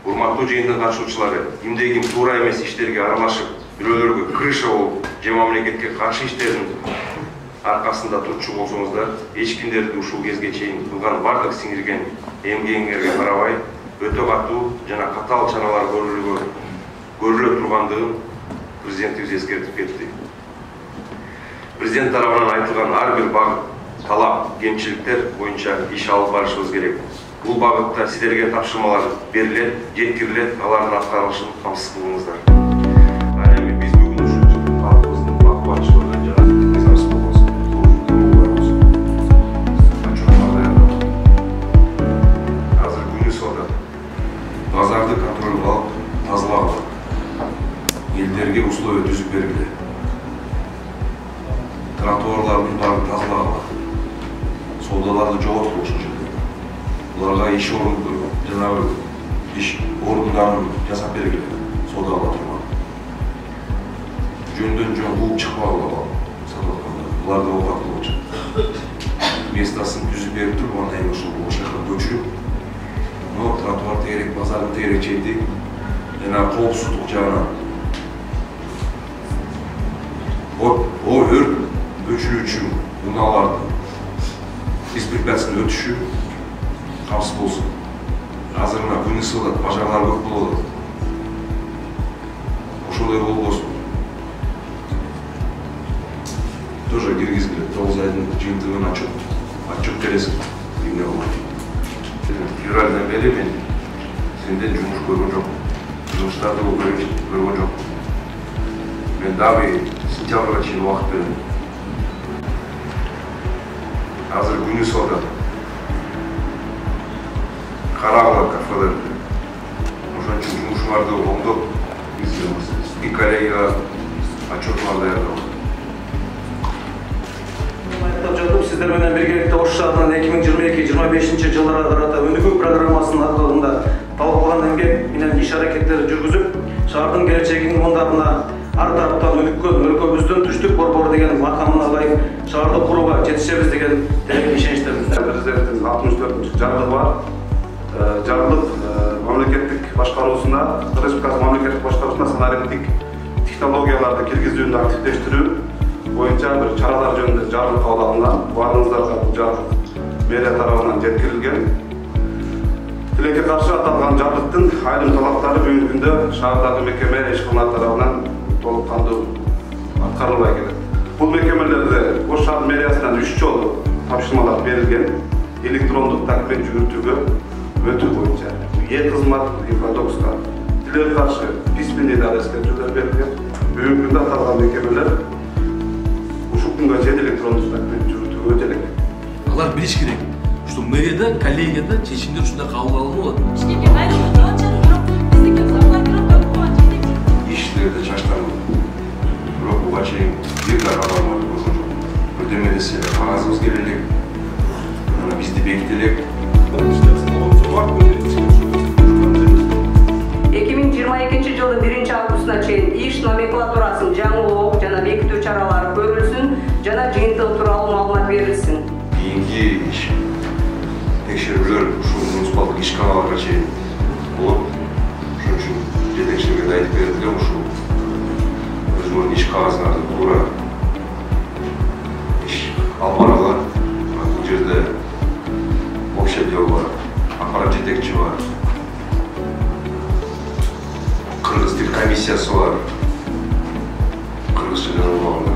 Урматтуу жыйындын катышуучулары, кимде-ким туура эмес иштерге аралашып, бирөөлөргө крыша болуп, же мамлекетке каршы иштердин аркасында турчу болсоңуздар, эч кимдерди ушул кезге чейин кылган бардык сиңирген эмгегиңерге карабай, өтө катуу жана катаал чаралар көрүлө тургандыгын президентибиз эскертип кетти. Президент тарабынан айтылган ар бир багыт, талап, кемчиликтер боюнча иш алып барышыбыз керек. Бул багытта силерге тапшырмалар берилет, жеткирилет, алардын аткарылышын камсыз кылыңыздар. Эми биз бүгүн ушул калкыбыздын бакубатчылыгы жана базарды контролго алып, тазалагыла. Элдерге условия түзүп бергиле. Тротуарлардын баарын тазалагыла. Содаларды жоготкула ошол жерде. Буларга иш орунду, жанагы иш орундарын жасап бергиле. Содага турган. Жөндөн жөн кууп чыкпагыла. Буларды окуткула болчу. Местасын түзүп берип туруп, андан кийин ошол жака көчүрүп, тротуар тегерек, базардың тегерек жерде, жана коопсуздук жагынан өрт өчүрүүчү унаалардын беспрепятственно өтүшү камсыз болсун. Азырына күн ысылат, пожарлар көп болот. Ошондой болбосун. Тоже киргизгиле, 9 айдын жыйынтыгын отчет бересиң. Эмне болот? Февральдан бери мен сенден жумуш көргөн жок. Жумуштарды көргөн жок. Мен дагы сентябрга чейин убакыт бердим. Азыр күнү содат. Карагыла кафелерди. Ошон үчүн жумушуңарды оңдоп, и коллегага отчетлар даярдап. Сиздер менен биргеликте Ош шаарынын 2022-25 жылдары карата өнүгүү программасынын аркылыгында талкууланган эмгек менен иш аракеттери жүргүзүп, шаардын келечегинин муундарына ар тараптан өнүккөн өлкөбүздүн түштүк борбору деген макамына ылайык шаарды курууга жетишебиз деген тереңдүү ишеничтемиз. Президенттин 64-жарлыгы бар. Жарлык мамлекеттик башкаруусуна, республика мамлекеттик башкаруусуна санариптик технологияларды киргизүүнү активдештирүү боюнча бир чаралар жөнүндө жарлык кабыл алынган. Баарыңыздарга бул жарлык мэрия тарабынан жеткирилген. Тилекке каршы аталган жарлыктын айрым талаптары бүгүнкү күндө шаардагы мекеме ишканалар тарабынан толук кандуу аткарылбай келет. Бул мекемелерде Ош шаар мэриясынан 3 жолу тапшырмалар берилген. Электрондук документ жүгүртүүгө өтүү боюнча кызмат инфодокска тилекке каршы письменный дагы эскертүүлөр берилген. Бүгүнкү күндө аталган мекемелер ушул күнгө чейин электрондук документ жүгүртүүгө өтө элек. Алар билиш керек, что мэрияда, коллегияда чечимдер ушундай кабыл алынып атат. Ишкекке кайрылып жатат, бирок биздики запланировка болгон жерде иштерди чачтан. Бирок буга чейин бир да кабыл көргөн жок. Өтөмө десе кагазыбыз келелек, бизди бекителек. 2022 жылдын 1-августуна чейин иш номенклатурасын жаңылоо жана бекитүү чаралары көрүлсүн жана жыйынтыгы тууралуу маалымат берилсин. Кийинки текшерүүлөр ушул муниципалдык ишканаларга чейин болот. Ошон үчүн жетекчилерге да айтып берилген, ушул өзүңөрдүн иш кагазыңарды туура иш алып баргыла. Бул жерде общий отдел бар, аппарат жетекчи бар, кыргыз тил комиссиясы бар. Кыргызча жазылган